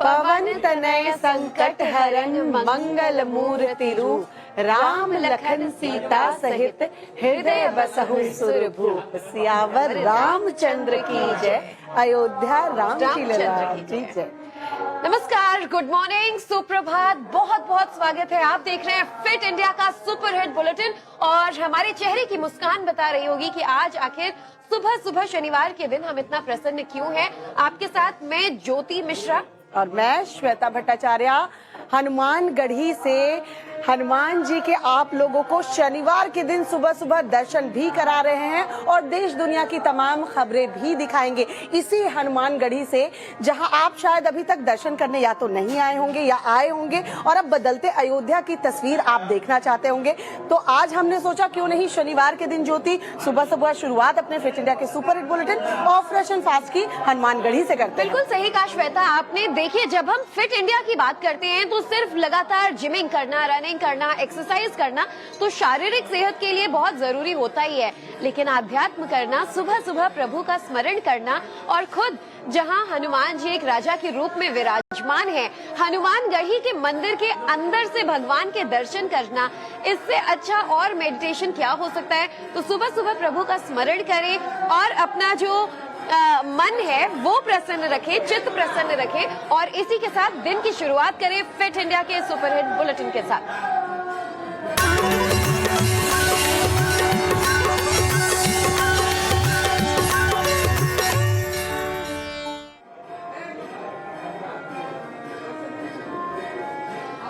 पवन तनय संकट हरण मंगल मूर्ति रूप, राम लखन सीता सहित हृदय बसहु सुरभूप। सियावर रामचंद्र की जय, अयोध्या राम की लला की जय। नमस्कार, गुड मॉर्निंग, सुप्रभात, बहुत बहुत स्वागत है। आप देख रहे हैं फिट इंडिया का सुपर हिट बुलेटिन और हमारे चेहरे की मुस्कान बता रही होगी कि आज आखिर सुबह सुबह शनिवार के दिन हम इतना प्रसन्न क्यों हैं। आपके साथ मैं ज्योति मिश्रा और मैं श्वेता भट्टाचार्य। हनुमानगढ़ी से हनुमान जी के आप लोगों को शनिवार के दिन सुबह सुबह दर्शन भी करा रहे हैं और देश दुनिया की तमाम खबरें भी दिखाएंगे इसी हनुमानगढ़ी से, जहां आप शायद अभी तक दर्शन करने या तो नहीं आए होंगे या आए होंगे और अब बदलते अयोध्या की तस्वीर आप देखना चाहते होंगे। तो आज हमने सोचा क्यों नहीं शनिवार के दिन ज्योति सुबह सुबह शुरुआत अपने फिट इंडिया के सुपर हिट बुलेटिन और फ्रेश एंड फास्ट की हनुमानगढ़ी से करते हैं। बिल्कुल सही कहा श्वेता आपने। देखिए, जब हम फिट इंडिया की बात करते हैं तो सिर्फ लगातार जिमिंग करना, रनिंग करना, एक्सरसाइज करना तो शारीरिक सेहत के लिए बहुत जरूरी होता ही है, लेकिन आध्यात्म करना, सुबह सुबह प्रभु का स्मरण करना और खुद जहां हनुमान जी एक राजा के रूप में विराजमान है, हनुमानगढ़ी के मंदिर के अंदर से भगवान के दर्शन करना, इससे अच्छा और मेडिटेशन क्या हो सकता है। तो सुबह सुबह प्रभु का स्मरण करें और अपना जो मन है वो प्रसन्न रखें, चित्त प्रसन्न रखें और इसी के साथ दिन की शुरुआत करें फिट इंडिया के सुपर हिट बुलेटिन के साथ।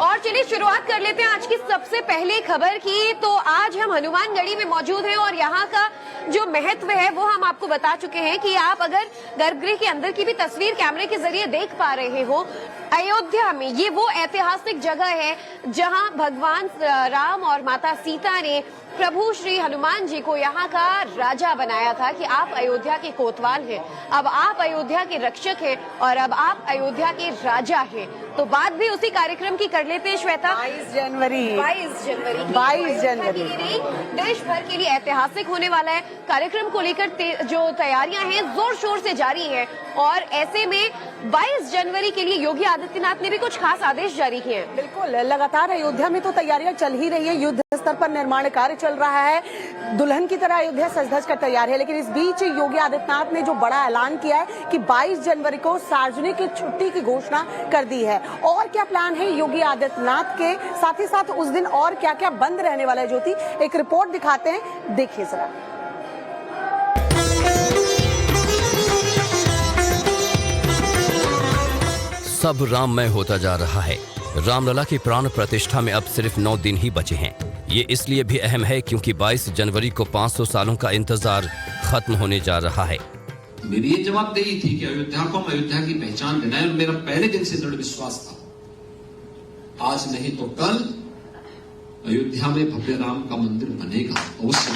और चलिए शुरुआत कर लेते हैं आज की सबसे पहले खबर की। तो आज हम हनुमानगढ़ी में मौजूद हैं और यहाँ का जो महत्व है वो हम आपको बता चुके हैं कि आप अगर गर्भगृह के अंदर की भी तस्वीर कैमरे के जरिए देख पा रहे हो, अयोध्या में ये वो ऐतिहासिक जगह है जहां भगवान राम और माता सीता ने प्रभु श्री हनुमान जी को यहाँ का राजा बनाया था कि आप अयोध्या के कोतवाल हैं, अब आप अयोध्या के रक्षक हैं और अब आप अयोध्या के राजा हैं। तो बात भी उसी कार्यक्रम की कर लेते हैं श्वेता। 22 जनवरी देश भर के लिए ऐतिहासिक होने वाला है। कार्यक्रम को लेकर जो तैयारियां हैं जोर शोर से जारी है और ऐसे में 22 जनवरी के लिए योगी आदित्यनाथ ने भी कुछ खास आदेश जारी किए हैं। बिल्कुल, लगातार अयोध्या में तो तैयारियां चल ही रही है, युद्ध स्तर पर निर्माण कार्य चल रहा है, दुल्हन की तरह अयोध्या सज धज कर तैयार है। लेकिन इस बीच योगी आदित्यनाथ ने जो बड़ा ऐलान किया है कि 22 जनवरी को सार्वजनिक छुट्टी की घोषणा कर दी है। और क्या प्लान है योगी आदित्यनाथ के, साथ ही साथ उस दिन और क्या क्या बंद रहने वाला है ज्योति, एक रिपोर्ट दिखाते हैं, देखिए जरा। सब राममय होता जा रहा है। रामलला की प्राण प्रतिष्ठा में अब सिर्फ 9 दिन ही बचे हैं। ये इसलिए भी अहम है क्योंकि 22 जनवरी को 500 सालों का इंतजार खत्म होने जा रहा है। मेरी ये जवाबदेही थी कि अयोध्या को हम अयोध्या की पहचान देना है और मेरा पहले दिन से दृढ़ विश्वास था, आज नहीं तो कल अयोध्या में भव्य राम का मंदिर बनेगा अवश्य।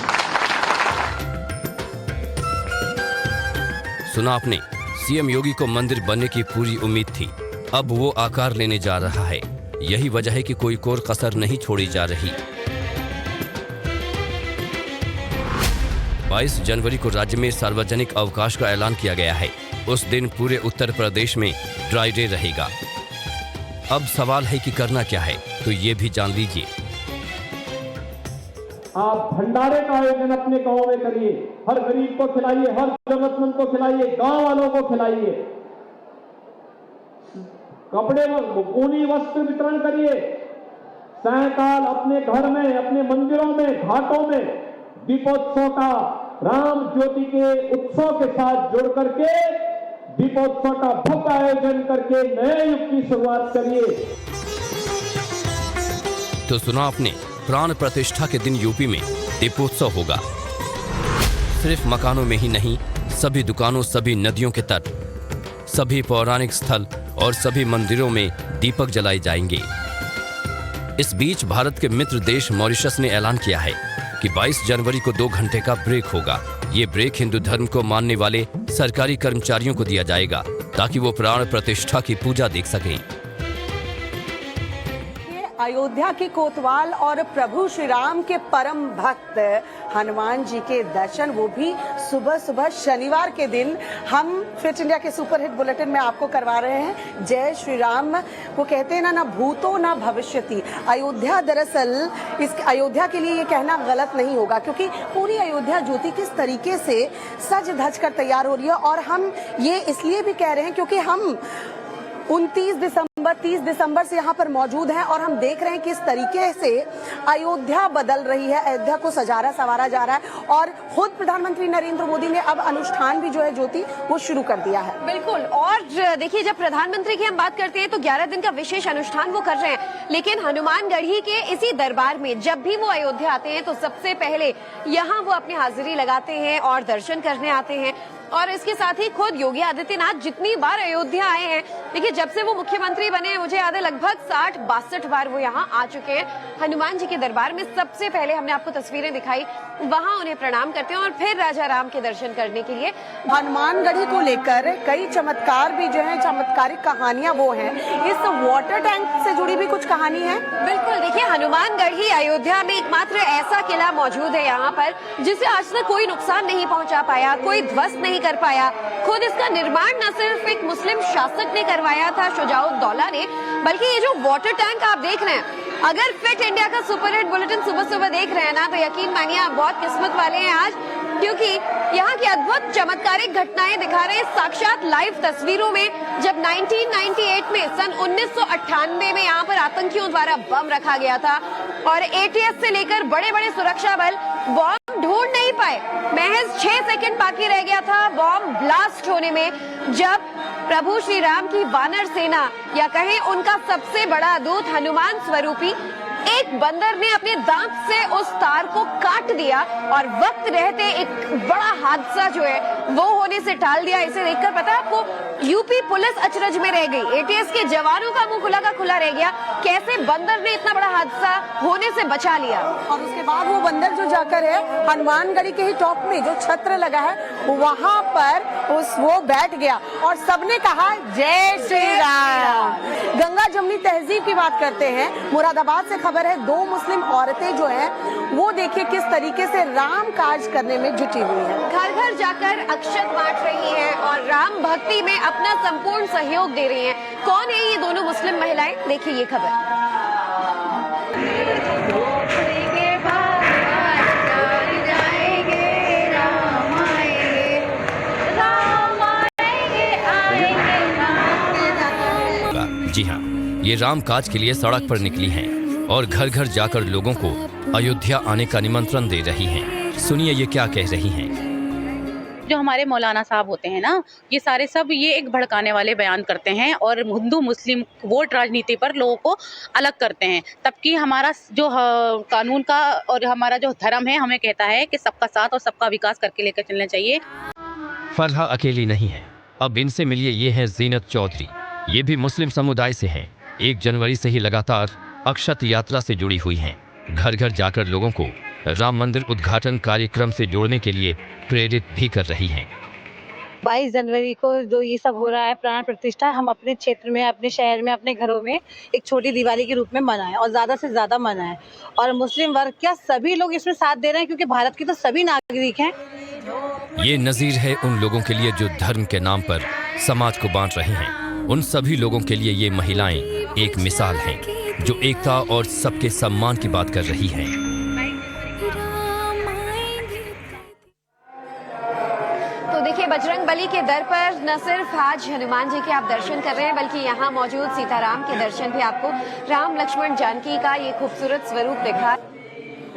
सुना आपने, सीएम योगी को मंदिर बनने की पूरी उम्मीद थी, अब वो आकार लेने जा रहा है। यही वजह है कि कोई कोर कसर नहीं छोड़ी जा रही। 22 जनवरी को राज्य में सार्वजनिक अवकाश का ऐलान किया गया है। उस दिन पूरे उत्तर प्रदेश में ड्राई डे रहेगा। अब सवाल है कि करना क्या है, तो ये भी जान लीजिए। आप भंडारे का आयोजन अपने गांव में करिए, हर गरीब को खिलाइए, हर जरूरतमंद को खिलाइए, गांव वालों को खिलाइए, कपड़े ऊनी वस्त्र वितरण करिए। सायंकाल अपने घर में, अपने मंदिरों में, घाटों में दीपोत्सव का, राम ज्योति के उत्सव के साथ जुड़ करके दीपोत्सव का भव्य आयोजन करके नए युग की शुरुआत करिए। तो सुना आपने, प्राण प्रतिष्ठा के दिन यूपी में दीपोत्सव होगा। सिर्फ मकानों में ही नहीं, सभी दुकानों, सभी नदियों के तट, सभी पौराणिक स्थल और सभी मंदिरों में दीपक जलाए जाएंगे। इस बीच भारत के मित्र देश मॉरिशस ने ऐलान किया है कि 22 जनवरी को 2 घंटे का ब्रेक होगा। ये ब्रेक हिंदू धर्म को मानने वाले सरकारी कर्मचारियों को दिया जाएगा ताकि वो प्राण प्रतिष्ठा की पूजा देख सकें। अयोध्या के कोतवाल और प्रभु श्री राम के परम भक्त हनुमान जी के दर्शन, वो भी सुबह सुबह शनिवार के दिन। हम फिट इंडिया के सुपरहिट बुलेटिन में आपको करवा रहे हैं जय श्री राम। वो कहते हैं ना भूतो ना भविष्यति। अयोध्या, दरअसल इस अयोध्या के लिए ये कहना गलत नहीं होगा, क्योंकि पूरी अयोध्या ज्योति किस तरीके से सज धज कर तैयार हो रही है। और हम ये इसलिए भी कह रहे हैं क्योंकि हम 29 दिसंबर 30 दिसंबर से यहाँ पर मौजूद हैं और हम देख रहे हैं किस तरीके से अयोध्या बदल रही है, अयोध्या को सजारा संवारा जा रहा है। और खुद प्रधानमंत्री नरेंद्र मोदी ने अब अनुष्ठान भी जो है ज्योति वो शुरू कर दिया है। बिल्कुल। और देखिए, जब प्रधानमंत्री की हम बात करते हैं तो 11 दिन का विशेष अनुष्ठान वो कर रहे हैं, लेकिन हनुमानगढ़ी के इसी दरबार में जब भी वो अयोध्या आते हैं तो सबसे पहले यहाँ वो अपनी हाजिरी लगाते हैं और दर्शन करने आते हैं। और इसके साथ ही खुद योगी आदित्यनाथ जितनी बार अयोध्या आए हैं, देखिए जब से वो मुख्यमंत्री बने, मुझे याद है लगभग 60-62 बार वो यहाँ आ चुके हैं। हनुमान जी के दरबार में सबसे पहले हमने आपको तस्वीरें दिखाई, वहाँ उन्हें प्रणाम करते हैं और फिर राजा राम के दर्शन करने के लिए। हनुमानगढ़ी को लेकर कई चमत्कार भी जो है, चमत्कारिक कहानियां वो हैं। इस वाटर टैंक से जुड़ी भी कुछ कहानी है। बिल्कुल। देखिए, हनुमानगढ़ी अयोध्या में एकमात्र ऐसा किला मौजूद है यहाँ पर जिसे आज तक कोई नुकसान नहीं पहुँचा पाया, कोई ध्वस्त नहीं कर पाया। खुद इसका निर्माण न सिर्फ एक मुस्लिम शासक ने करवाया था, शुजाउद्दौला ने, बल्कि ये जो वाटर टैंक आप देख रहे हैं, अगर फिट इंडिया का सुपरहिट बुलेटिन सुबह सुबह देख रहे हैं ना, तो यकीन मानिए आप बहुत किस्मत वाले हैं आज, क्योंकि यहाँ की अद्भुत चमत्कारिक घटनाएं दिखा रहे हैं साक्षात लाइव तस्वीरों में। जब 1998 में सन 1998 में यहाँ पर आतंकियों द्वारा बम रखा गया था और एटीएस से लेकर बड़े बड़े सुरक्षा बल बम ढूंढ नहीं पाए, महज 6 सेकंड बाकी रह गया था बम ब्लास्ट होने में, जब प्रभु श्री राम की वानर सेना या कहें उनका सबसे बड़ा दूत हनुमान स्वरूपी एक बंदर ने अपने दांत से उस तार को काट दिया और वक्त रहते एक बड़ा हादसा जो है वो होने से टाल दिया। इसे देखकर पता है आपको, यूपी पुलिस अचरज में रह गई, एटीएस के जवानों का मुंह खुला का खुला रह गया, कैसे बंदर ने इतना बड़ा हादसा होने से बचा लिया। और उसके बाद वो बंदर जो जाकर है हनुमानगढ़ी के ही टॉप में जो छत्र लगा है वहां पर वो बैठ गया और सबने कहा जय श्री राम। गंगा जमुनी तहजीब की बात करते हैं, मुरादाबाद से खबर है 2 मुस्लिम औरतें जो हैं वो देखिए किस तरीके से राम काज करने में जुटी हुई है, घर घर जाकर अक्षत बांट रही हैं और राम भक्ति में अपना संपूर्ण सहयोग दे रही हैं। कौन है ये दोनों मुस्लिम महिलाएं, देखिए ये खबर। जी हाँ, ये राम काज के लिए सड़क पर निकली हैं और घर घर जाकर लोगों को अयोध्या आने का निमंत्रण दे रही हैं। सुनिए ये क्या कह रही हैं। जो हमारे मौलाना साहब होते हैं ना, ये सारे सब ये एक भड़काने वाले बयान करते हैं और हिंदू मुस्लिम वोट राजनीति पर लोगों को अलग करते हैं। तबकि हमारा जो कानून का और हमारा जो धर्म है हमें कहता है कि सबका साथ और सबका विकास करके लेकर चलना चाहिए। फरहा अकेली नहीं है, अब इनसे मिलिए, ये है जीनत चौधरी। ये भी मुस्लिम समुदाय से हैं। 1 जनवरी से ही लगातार अक्षत यात्रा से जुड़ी हुई हैं। घर घर जाकर लोगों को राम मंदिर उद्घाटन कार्यक्रम से जोड़ने के लिए प्रेरित भी कर रही हैं। 22 जनवरी को जो ये सब हो रहा है प्राण प्रतिष्ठा, हम अपने क्षेत्र में, अपने शहर में, अपने घरों में एक छोटी दिवाली के रूप में मनाएं और ज़्यादा से ज़्यादा मनाएं। और मुस्लिम वर्ग क्या सभी लोग इसमें साथ दे रहे हैं, क्योंकि भारत के तो सभी नागरिक हैं। ये नज़ीर है उन लोगों के लिए जो धर्म के नाम पर समाज को बांट रहे हैं। उन सभी लोगों के लिए ये महिलाएं एक मिसाल हैं, जो एकता और सबके सम्मान की बात कर रही हैं। तो देखिए, बजरंगबली के दर पर न सिर्फ आज हनुमान जी के आप दर्शन कर रहे हैं, बल्कि यहाँ मौजूद सीताराम के दर्शन भी आपको राम लक्ष्मण जानकी का ये खूबसूरत स्वरूप दिखा।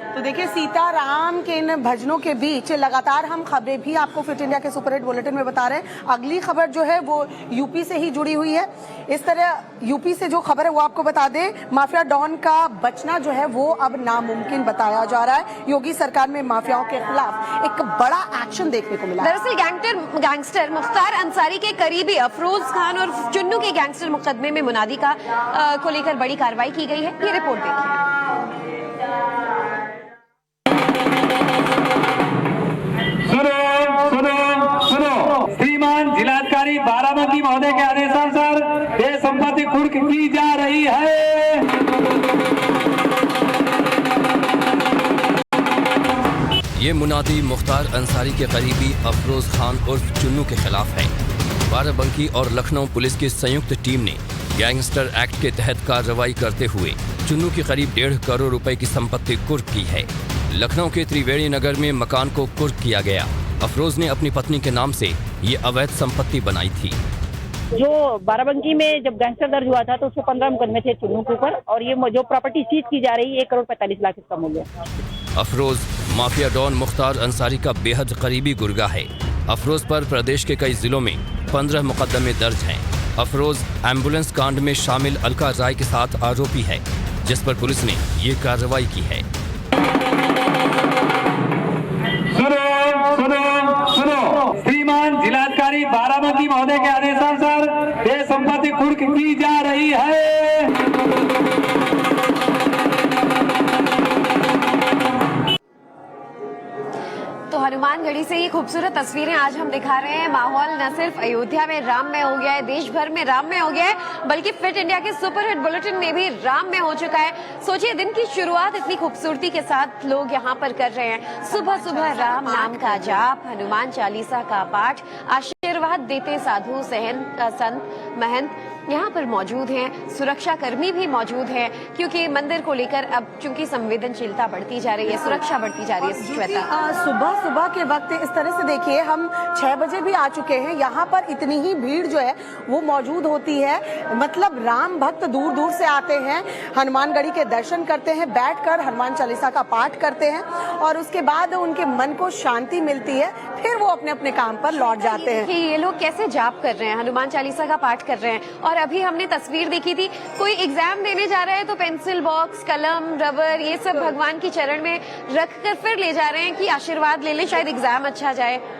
तो देखिए सीताराम के इन भजनों के बीच लगातार हम खबरें भी आपको फिट इंडिया के सुपरहिट बुलेटिन में बता रहे हैं। अगली खबर जो है वो यूपी से ही जुड़ी हुई है। इस तरह यूपी से जो खबर है वो आपको बता दें, माफिया डॉन का बचना जो है वो अब नामुमकिन बताया जा रहा है। योगी सरकार में माफियाओं के खिलाफ एक बड़ा एक्शन देखने को मिला। दरअसल गैंगस्टर मुख्तार अंसारी के करीबी अफरोज खान और चुन्नू के गैंगस्टर मुकदमे में मुनादी को लेकर बड़ी कार्रवाई की गई है। ये रिपोर्ट देखिए। सुनो श्रीमान जिलाधिकारी बाराबंकी महोदय के आदेशानुसार ये संपत्ति कुर्क की जा रही है। ये मुनादी मुख्तार अंसारी के करीबी अफरोज खान उर्फ चुन्नू के खिलाफ है। बाराबंकी और लखनऊ पुलिस की संयुक्त टीम ने गैंगस्टर एक्ट के तहत कार्रवाई करते हुए चुन्नू की करीब 1.5 करोड़ रुपए की संपत्ति कुर्क की है। लखनऊ के त्रिवेणी नगर में मकान को कुर्क किया गया। अफरोज ने अपनी पत्नी के नाम से ये अवैध संपत्ति बनाई थी। जो बाराबंकी में जब गैंगस्टर दर्ज हुआ था तो उसमें 15 मुकदमे थे चुन्नू के ऊपर, और ये जो प्रॉपर्टी सीज की जा रही है 1 करोड़ 45 लाख इसका मूल्य। अफरोज माफिया डॉन मुख्तार अंसारी का बेहद करीबी गुर्गा है। अफरोज पर प्रदेश के कई जिलों में 15 मुकदमे दर्ज हैं। अफरोज एम्बुलेंस कांड में शामिल अलका राय के साथ आरोपी है, जिस पर पुलिस ने ये कार्रवाई की है। सुनो, श्रीमान जिलाधिकारी बाराबंकी महोदय के आदेशानुसार ये संपत्ति कुर्क की जा रही है। तो हनुमानगढ़ी से ये खूबसूरत तस्वीरें आज हम दिखा रहे हैं। माहौल न सिर्फ अयोध्या में राममय हो गया है, देश भर में राममय हो गया है, बल्कि फिट इंडिया के सुपरहिट बुलेटिन में भी राममय हो चुका है। सोचिए, दिन की शुरुआत इतनी खूबसूरती के साथ लोग यहाँ पर कर रहे हैं। सुबह सुबह राम नाम का जाप, हनुमान चालीसा का पाठ, आशीर्वाद देते साधु संत महंत यहाँ पर मौजूद हैं। सुरक्षा कर्मी भी मौजूद हैं, क्योंकि मंदिर को लेकर अब चूंकि संवेदनशीलता बढ़ती जा रही है, सुरक्षा बढ़ती जा रही है। श्वेता, सुबह सुबह के वक्त इस तरह से देखिए, हम 6 बजे भी आ चुके हैं, यहाँ पर इतनी ही भीड़ जो है वो मौजूद होती है। मतलब राम भक्त दूर दूर से आते हैं, हनुमानगढ़ी के दर्शन करते हैं, बैठकर हनुमान चालीसा का पाठ करते हैं और उसके बाद उनके मन को शांति मिलती है, फिर वो अपने अपने काम पर लौट जाते हैं। ये लोग कैसे जाप कर रहे हैं, हनुमान चालीसा का पाठ कर रहे हैं। और अभी हमने तस्वीर देखी थी, कोई एग्जाम देने जा रहा है तो पेंसिल बॉक्स, कलम, रबर ये सब भगवान की चरण में रख कर फिर ले जा रहे हैं कि आशीर्वाद ले लें, शायद एग्जाम अच्छा जाए।